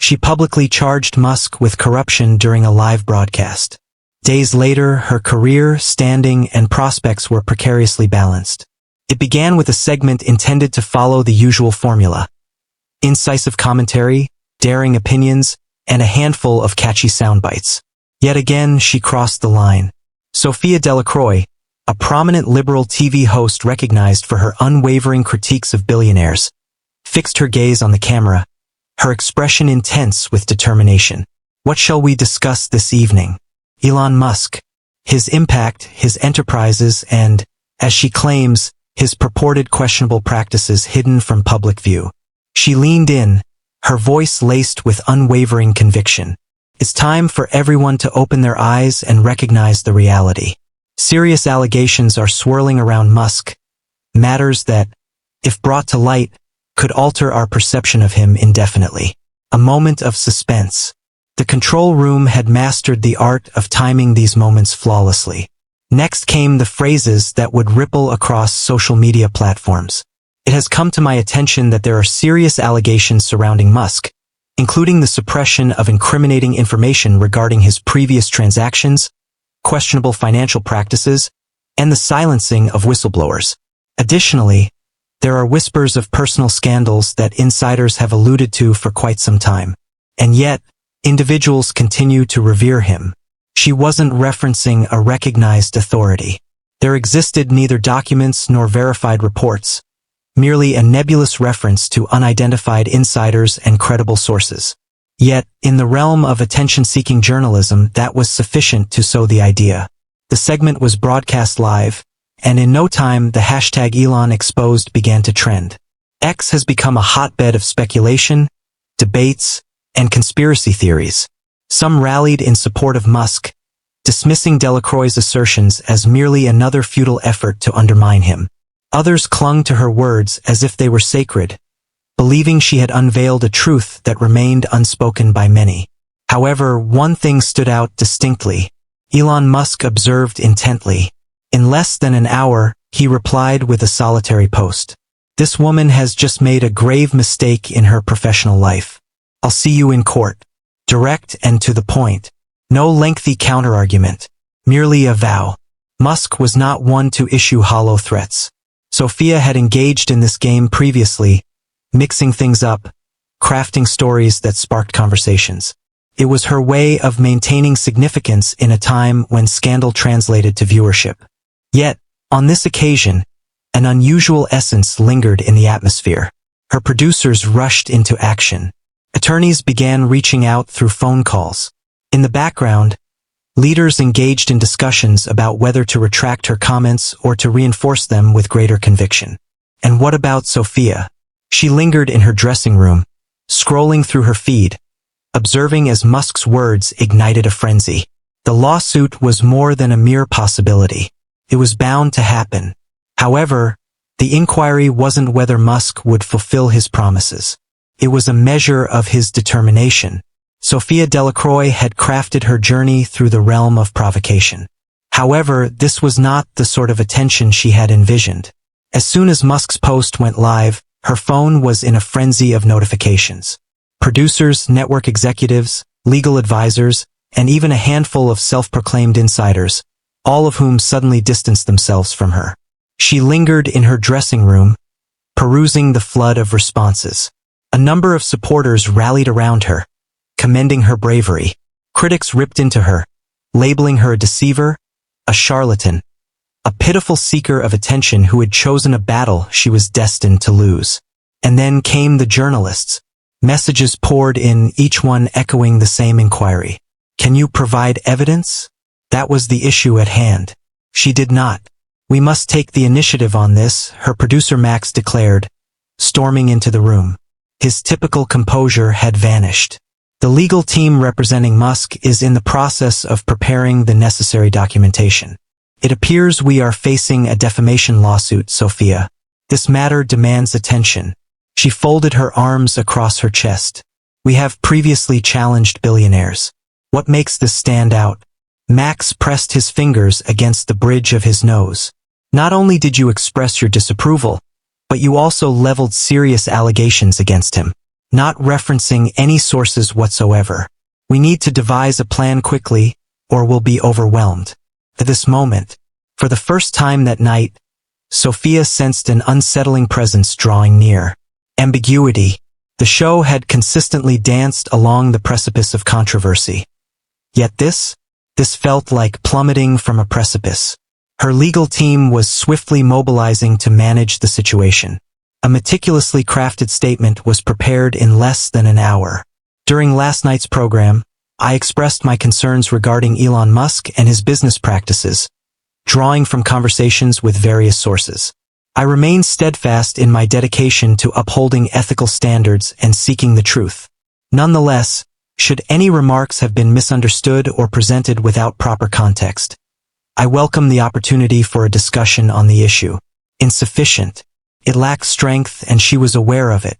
She publicly charged Musk with corruption during a live broadcast. Days later, her career, standing, and prospects were precariously balanced. It began with a segment intended to follow the usual formula: incisive commentary, daring opinions, and a handful of catchy soundbites. Yet again, she crossed the line. Sophia Delacroix, a prominent liberal TV host recognized for her unwavering critiques of billionaires, fixed her gaze on the camera, her expression intense with determination. What shall we discuss this evening? Elon Musk, his impact, his enterprises, and, as she claims, his purported questionable practices hidden from public view. She leaned in, her voice laced with unwavering conviction. It's time for everyone to open their eyes and recognize the reality. Serious allegations are swirling around Musk, matters that, if brought to light, could alter our perception of him indefinitely. A moment of suspense. The control room had mastered the art of timing these moments flawlessly. Next came the phrases that would ripple across social media platforms. It has come to my attention that there are serious allegations surrounding Musk, including the suppression of incriminating information regarding his previous transactions, questionable financial practices, and the silencing of whistleblowers. Additionally, there are whispers of personal scandals that insiders have alluded to for quite some time. And yet, individuals continue to revere him. She wasn't referencing a recognized authority. There existed neither documents nor verified reports, merely a nebulous reference to unidentified insiders and credible sources. Yet, in the realm of attention-seeking journalism, that was sufficient to sow the idea. The segment was broadcast live, and in no time the hashtag Elon Exposed began to trend. X has become a hotbed of speculation, debates, and conspiracy theories. Some rallied in support of Musk, dismissing Delacroix's assertions as merely another futile effort to undermine him. Others clung to her words as if they were sacred, believing she had unveiled a truth that remained unspoken by many. However, one thing stood out distinctly. Elon Musk observed intently. In less than an hour, he replied with a solitary post. This woman has just made a grave mistake in her professional life. I'll see you in court. Direct and to the point. No lengthy counterargument. Merely a vow. Musk was not one to issue hollow threats. Sophia had engaged in this game previously, mixing things up, crafting stories that sparked conversations. It was her way of maintaining significance in a time when scandal translated to viewership. Yet, on this occasion, an unusual essence lingered in the atmosphere. Her producers rushed into action. Attorneys began reaching out through phone calls. In the background, leaders engaged in discussions about whether to retract her comments or to reinforce them with greater conviction. And what about Sophia? She lingered in her dressing room, scrolling through her feed, observing as Musk's words ignited a frenzy. The lawsuit was more than a mere possibility. It was bound to happen. However, the inquiry wasn't whether Musk would fulfill his promises. It was a measure of his determination. Sophia Delacroix had crafted her journey through the realm of provocation. However, this was not the sort of attention she had envisioned. As soon as Musk's post went live, her phone was in a frenzy of notifications. Producers, network executives, legal advisors, and even a handful of self-proclaimed insiders, all of whom suddenly distanced themselves from her. She lingered in her dressing room, perusing the flood of responses. A number of supporters rallied around her, commending her bravery. Critics ripped into her, labeling her a deceiver, a charlatan, a pitiful seeker of attention who had chosen a battle she was destined to lose. And then came the journalists. Messages poured in, each one echoing the same inquiry. Can you provide evidence? That was the issue at hand. She did not. We must take the initiative on this, her producer Max declared, storming into the room. His typical composure had vanished. The legal team representing Musk is in the process of preparing the necessary documentation. It appears we are facing a defamation lawsuit, Sophia. This matter demands attention. She folded her arms across her chest. We have previously challenged billionaires. What makes this stand out? Max pressed his fingers against the bridge of his nose. Not only did you express your disapproval, but you also leveled serious allegations against him. not referencing any sources whatsoever. We need to devise a plan quickly, or we'll be overwhelmed. At this moment, for the first time that night, Sophia sensed an unsettling presence drawing near. Ambiguity. The show had consistently danced along the precipice of controversy. Yet this felt like plummeting from a precipice. Her legal team was swiftly mobilizing to manage the situation. A meticulously crafted statement was prepared in less than an hour. During last night's program, I expressed my concerns regarding Elon Musk and his business practices, drawing from conversations with various sources. I remain steadfast in my dedication to upholding ethical standards and seeking the truth. Nonetheless, should any remarks have been misunderstood or presented without proper context, I welcome the opportunity for a discussion on the issue. Insufficient. It lacked strength and she was aware of it.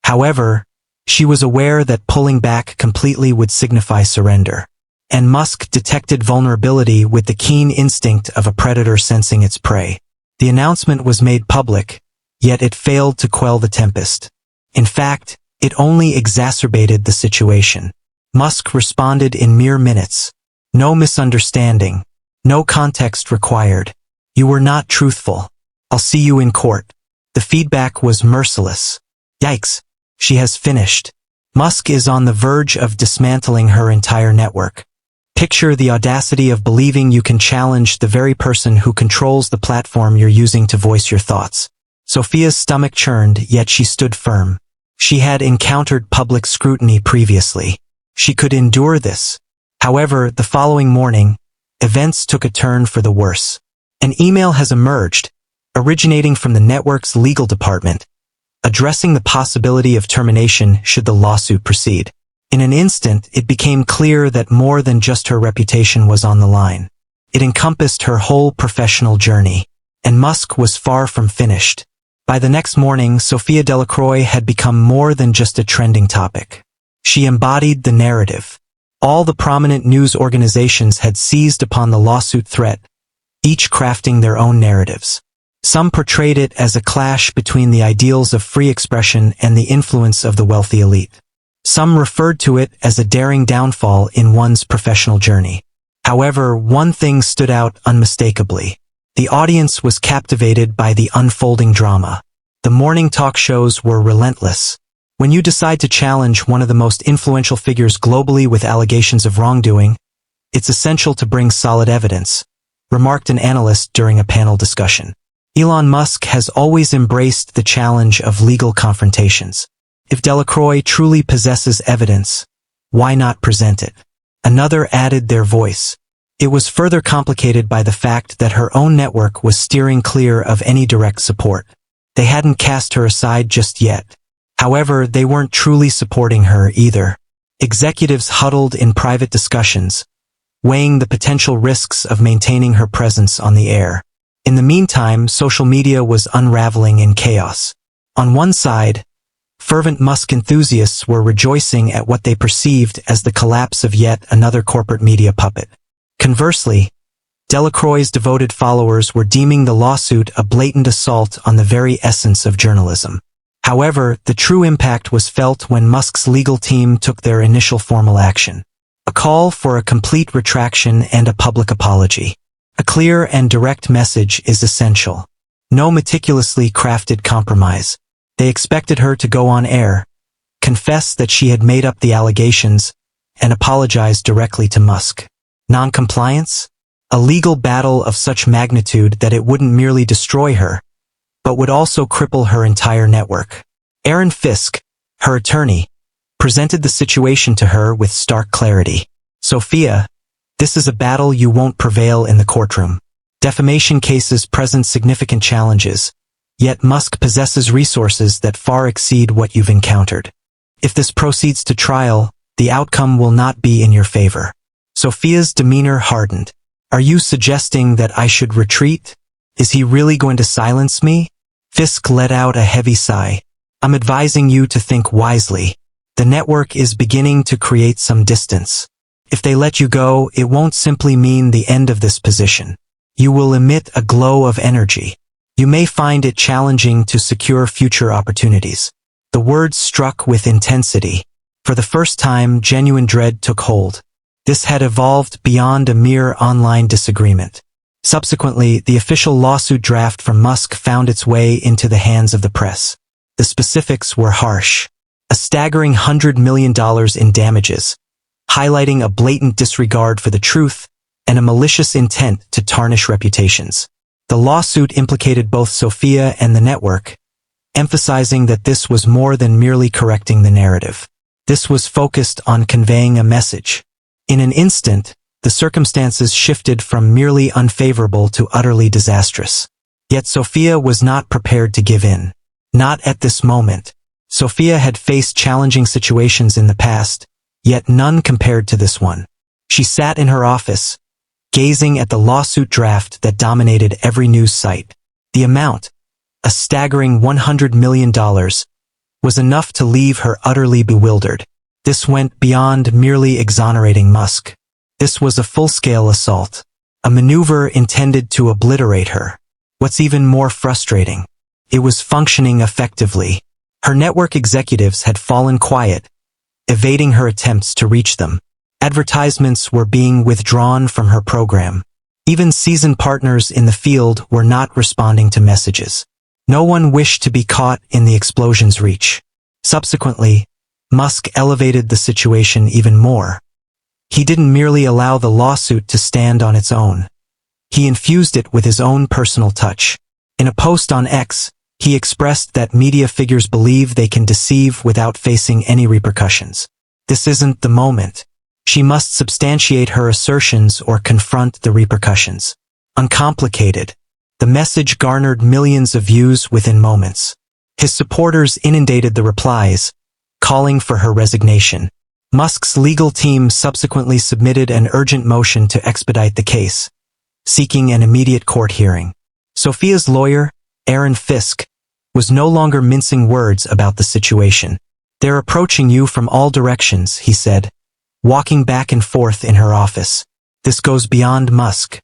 However, she was aware that pulling back completely would signify surrender. And Musk detected vulnerability with the keen instinct of a predator sensing its prey. The announcement was made public, yet it failed to quell the tempest. In fact, it only exacerbated the situation. Musk responded in mere minutes. No misunderstanding. No context required. You were not truthful. I'll see you in court. The feedback was merciless. Yikes. She has finished. Musk is on the verge of dismantling her entire network. Picture the audacity of believing you can challenge the very person who controls the platform you're using to voice your thoughts. Sophia's stomach churned, yet she stood firm. She had encountered public scrutiny previously. She could endure this. However, the following morning, events took a turn for the worse. An email has emerged, originating from the network's legal department, addressing the possibility of termination should the lawsuit proceed. In an instant, it became clear that more than just her reputation was on the line. It encompassed her whole professional journey. And Musk was far from finished. By the next morning, Sophia Delacroix had become more than just a trending topic. She embodied the narrative. All the prominent news organizations had seized upon the lawsuit threat, each crafting their own narratives. Some portrayed it as a clash between the ideals of free expression and the influence of the wealthy elite. Some referred to it as a daring downfall in one's professional journey. However, one thing stood out unmistakably. The audience was captivated by the unfolding drama. The morning talk shows were relentless. When you decide to challenge one of the most influential figures globally with allegations of wrongdoing, it's essential to bring solid evidence, remarked an analyst during a panel discussion. Elon Musk has always embraced the challenge of legal confrontations. If Delacroix truly possesses evidence, why not present it? Another added their voice. It was further complicated by the fact that her own network was steering clear of any direct support. They hadn't cast her aside just yet. However, they weren't truly supporting her either. Executives huddled in private discussions, weighing the potential risks of maintaining her presence on the air. In the meantime, social media was unraveling in chaos. On one side, fervent Musk enthusiasts were rejoicing at what they perceived as the collapse of yet another corporate media puppet. Conversely, Delacroix's devoted followers were deeming the lawsuit a blatant assault on the very essence of journalism. However, the true impact was felt when Musk's legal team took their initial formal action. A call for a complete retraction and a public apology. A clear and direct message is essential. No meticulously crafted compromise. They expected her to go on air, confess that she had made up the allegations, and apologize directly to Musk. Non-compliance? A legal battle of such magnitude that it wouldn't merely destroy her, but would also cripple her entire network. Aaron Fisk, her attorney, presented the situation to her with stark clarity. Sophia, this is a battle you won't prevail in the courtroom. Defamation cases present significant challenges, yet Musk possesses resources that far exceed what you've encountered. If this proceeds to trial, the outcome will not be in your favor. Sophia's demeanor hardened. Are you suggesting that I should retreat? Is he really going to silence me? Fisk let out a heavy sigh. I'm advising you to think wisely. The network is beginning to create some distance. If they let you go, it won't simply mean the end of this position. You will emit a glow of energy. You may find it challenging to secure future opportunities. The words struck with intensity. For the first time, genuine dread took hold. This had evolved beyond a mere online disagreement. Subsequently, the official lawsuit draft from Musk found its way into the hands of the press. The specifics were harsh. A staggering $100 million in damages, highlighting a blatant disregard for the truth and a malicious intent to tarnish reputations. The lawsuit implicated both Sophia and the network, emphasizing that this was more than merely correcting the narrative. This was focused on conveying a message. In an instant, the circumstances shifted from merely unfavorable to utterly disastrous. Yet Sophia was not prepared to give in. Not at this moment. Sophia had faced challenging situations in the past, yet none compared to this one. She sat in her office, gazing at the lawsuit draft that dominated every news site. The amount, a staggering $100 million, was enough to leave her utterly bewildered. This went beyond merely exonerating Musk. This was a full-scale assault, a maneuver intended to obliterate her. What's even more frustrating, it was functioning effectively. Her network executives had fallen quiet, evading her attempts to reach them. Advertisements were being withdrawn from her program. Even seasoned partners in the field were not responding to messages. No one wished to be caught in the explosion's reach. Subsequently, Musk elevated the situation even more. He didn't merely allow the lawsuit to stand on its own. He infused it with his own personal touch. In a post on X, he expressed that media figures believe they can deceive without facing any repercussions. This isn't the moment. She must substantiate her assertions or confront the repercussions. Uncomplicated, the message garnered millions of views within moments. His supporters inundated the replies, calling for her resignation. Musk's legal team subsequently submitted an urgent motion to expedite the case, seeking an immediate court hearing. Sophia's lawyer, Aaron Fisk, was no longer mincing words about the situation. "They're approaching you from all directions," he said, walking back and forth in her office. This goes beyond Musk.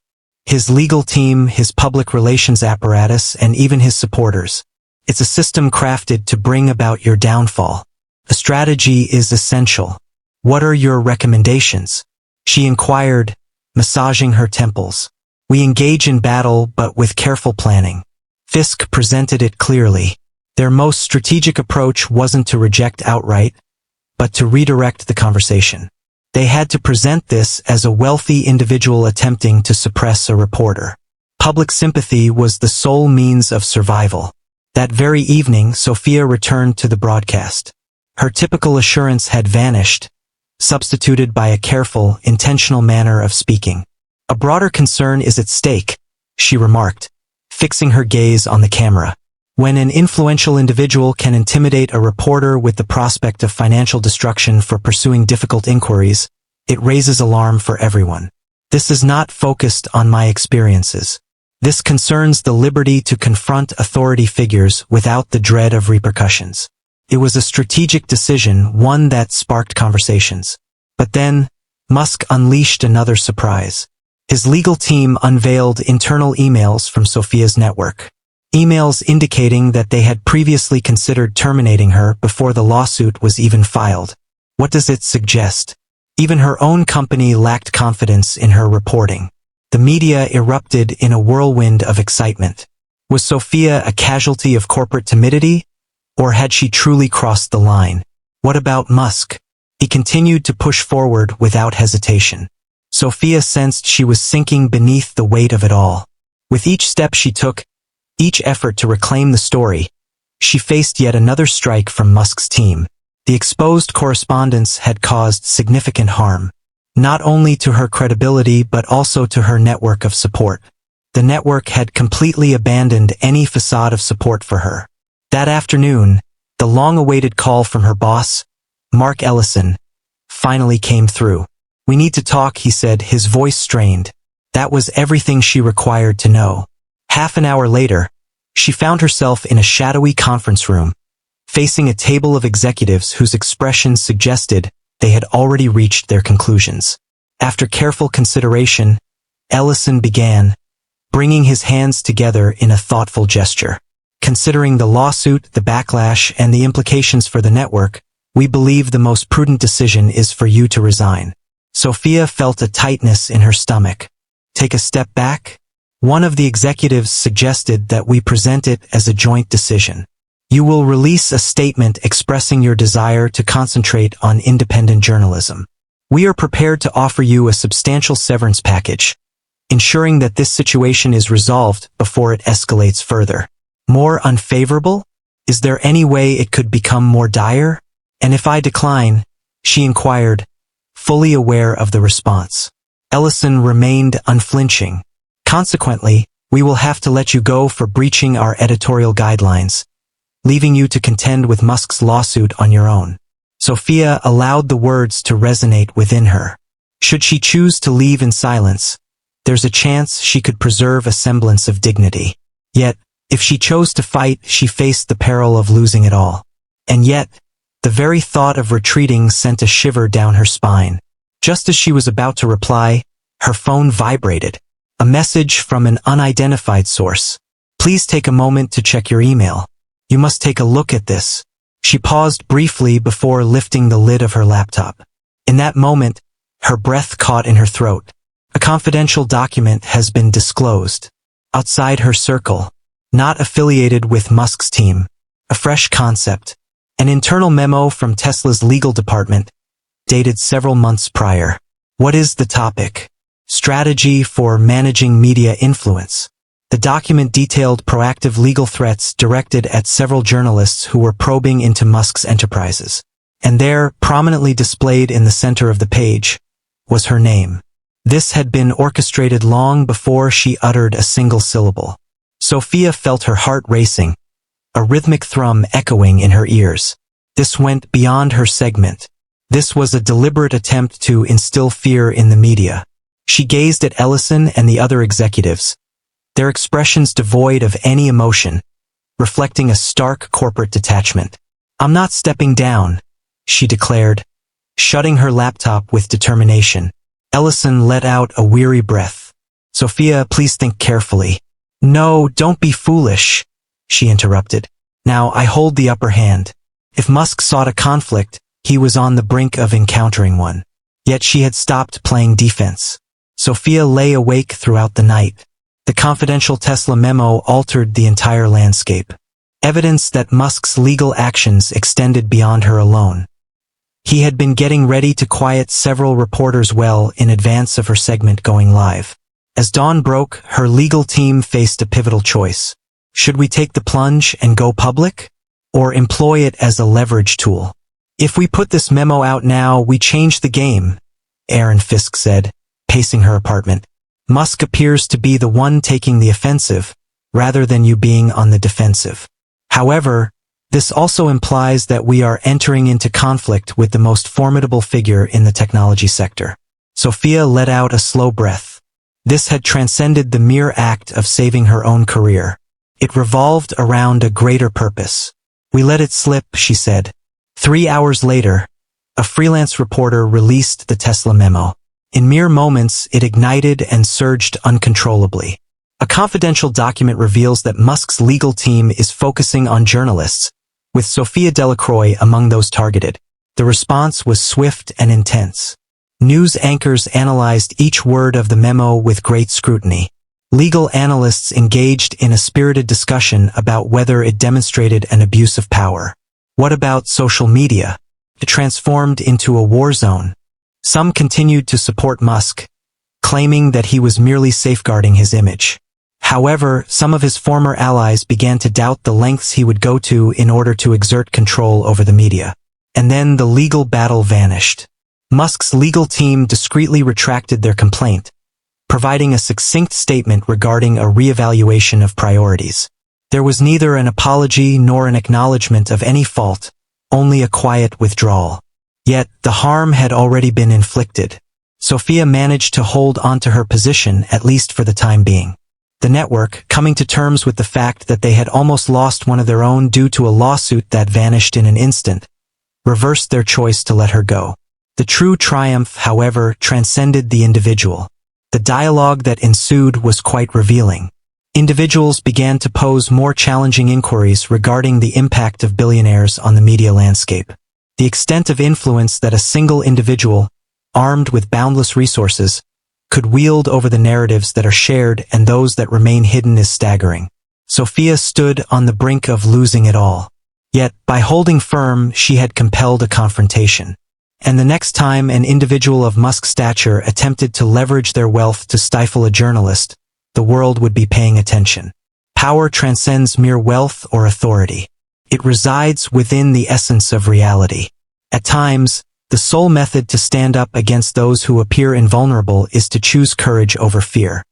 His legal team, his public relations apparatus, and even his supporters. It's a system crafted to bring about your downfall. A strategy is essential. "What are your recommendations?" she inquired, massaging her temples. "We engage in battle, but with careful planning." Fisk presented it clearly. Their most strategic approach wasn't to reject outright, but to redirect the conversation. They had to present this as a wealthy individual attempting to suppress a reporter. Public sympathy was the sole means of survival. That very evening, Sophia returned to the broadcast. Her typical assurance had vanished, substituted by a careful, intentional manner of speaking. "A broader concern is at stake," she remarked, fixing her gaze on the camera. "When an influential individual can intimidate a reporter with the prospect of financial destruction for pursuing difficult inquiries, it raises alarm for everyone. This is not focused on my experiences. This concerns the liberty to confront authority figures without the dread of repercussions." It was a strategic decision, one that sparked conversations. But then, Musk unleashed another surprise. His legal team unveiled internal emails from Sophia's network. Emails indicating that they had previously considered terminating her before the lawsuit was even filed. What does it suggest? Even her own company lacked confidence in her reporting. The media erupted in a whirlwind of excitement. Was Sophia a casualty of corporate timidity? Or had she truly crossed the line? What about Musk? He continued to push forward without hesitation. Sophia sensed she was sinking beneath the weight of it all. With each step she took, each effort to reclaim the story, she faced yet another strike from Musk's team. The exposed correspondence had caused significant harm, not only to her credibility but also to her network of support. The network had completely abandoned any facade of support for her. That afternoon, the long-awaited call from her boss, Mark Ellison, finally came through. "We need to talk," he said, his voice strained. That was everything she required to know. Half an hour later, she found herself in a shadowy conference room, facing a table of executives whose expressions suggested they had already reached their conclusions. After careful consideration, Ellison began, bringing his hands together in a thoughtful gesture. Considering the lawsuit, the backlash, and the implications for the network, we believe the most prudent decision is for you to resign. Sophia felt a tightness in her stomach. Take a step back? One of the executives suggested that we present it as a joint decision. You will release a statement expressing your desire to concentrate on independent journalism. We are prepared to offer you a substantial severance package, ensuring that this situation is resolved before it escalates further. More unfavorable? Is there any way it could become more dire? And if I decline? She inquired, fully aware of the response. Ellison remained unflinching. Consequently, we will have to let you go for breaching our editorial guidelines, leaving you to contend with Musk's lawsuit on your own. Sophia allowed the words to resonate within her. Should she choose to leave in silence, there's a chance she could preserve a semblance of dignity. Yet, if she chose to fight, she faced the peril of losing it all. And yet, the very thought of retreating sent a shiver down her spine. Just as she was about to reply, her phone vibrated. A message from an unidentified source. Please take a moment to check your email. You must take a look at this. She paused briefly before lifting the lid of her laptop. In that moment, her breath caught in her throat. A confidential document has been disclosed. Outside her circle, not affiliated with Musk's team. A fresh concept. An internal memo from Tesla's legal department, dated several months prior. What is the topic? Strategy for managing media influence. The document detailed proactive legal threats directed at several journalists who were probing into Musk's enterprises. And there, prominently displayed in the center of the page, was her name. This had been orchestrated long before she uttered a single syllable. Sophia felt her heart racing, a rhythmic thrum echoing in her ears. This went beyond her segment. This was a deliberate attempt to instill fear in the media. She gazed at Ellison and the other executives, their expressions devoid of any emotion, reflecting a stark corporate detachment. I'm not stepping down, she declared, shutting her laptop with determination. Ellison let out a weary breath. Sophia, please think carefully. No, don't be foolish, she interrupted. Now I hold the upper hand. If Musk sought a conflict, he was on the brink of encountering one. Yet she had stopped playing defense. Sophia lay awake throughout the night. The confidential Tesla memo altered the entire landscape. Evidence that Musk's legal actions extended beyond her alone. He had been getting ready to quiet several reporters well in advance of her segment going live. As dawn broke, her legal team faced a pivotal choice. Should we take the plunge and go public? Or employ it as a leverage tool? If we put this memo out now, we change the game, Aaron Fisk said, pacing her apartment. Musk appears to be the one taking the offensive, rather than you being on the defensive. However, this also implies that we are entering into conflict with the most formidable figure in the technology sector. Sophia let out a slow breath. This had transcended the mere act of saving her own career. It revolved around a greater purpose. We let it slip, she said. 3 hours later, a freelance reporter released the Tesla memo. In mere moments, it ignited and surged uncontrollably. A confidential document reveals that Musk's legal team is focusing on journalists, with Sophia Delacroix among those targeted. The response was swift and intense. News anchors analyzed each word of the memo with great scrutiny. Legal analysts engaged in a spirited discussion about whether it demonstrated an abuse of power. What about social media? It transformed into a war zone. Some continued to support Musk, claiming that he was merely safeguarding his image. However, some of his former allies began to doubt the lengths he would go to in order to exert control over the media. And then the legal battle vanished. Musk's legal team discreetly retracted their complaint, providing a succinct statement regarding a reevaluation of priorities. There was neither an apology nor an acknowledgement of any fault, only a quiet withdrawal. Yet, the harm had already been inflicted. Sophia managed to hold onto her position, at least for the time being. The network, coming to terms with the fact that they had almost lost one of their own due to a lawsuit that vanished in an instant, reversed their choice to let her go. The true triumph, however, transcended the individual. The dialogue that ensued was quite revealing. individuals began to pose more challenging inquiries regarding the impact of billionaires on the media landscape. The extent of influence that a single individual, armed with boundless resources, could wield over the narratives that are shared and those that remain hidden is staggering. Sophia stood on the brink of losing it all. Yet, by holding firm, she had compelled a confrontation. And the next time an individual of Musk's stature attempted to leverage their wealth to stifle a journalist, the world would be paying attention. Power transcends mere wealth or authority. It resides within the essence of reality. At times, the sole method to stand up against those who appear invulnerable is to choose courage over fear.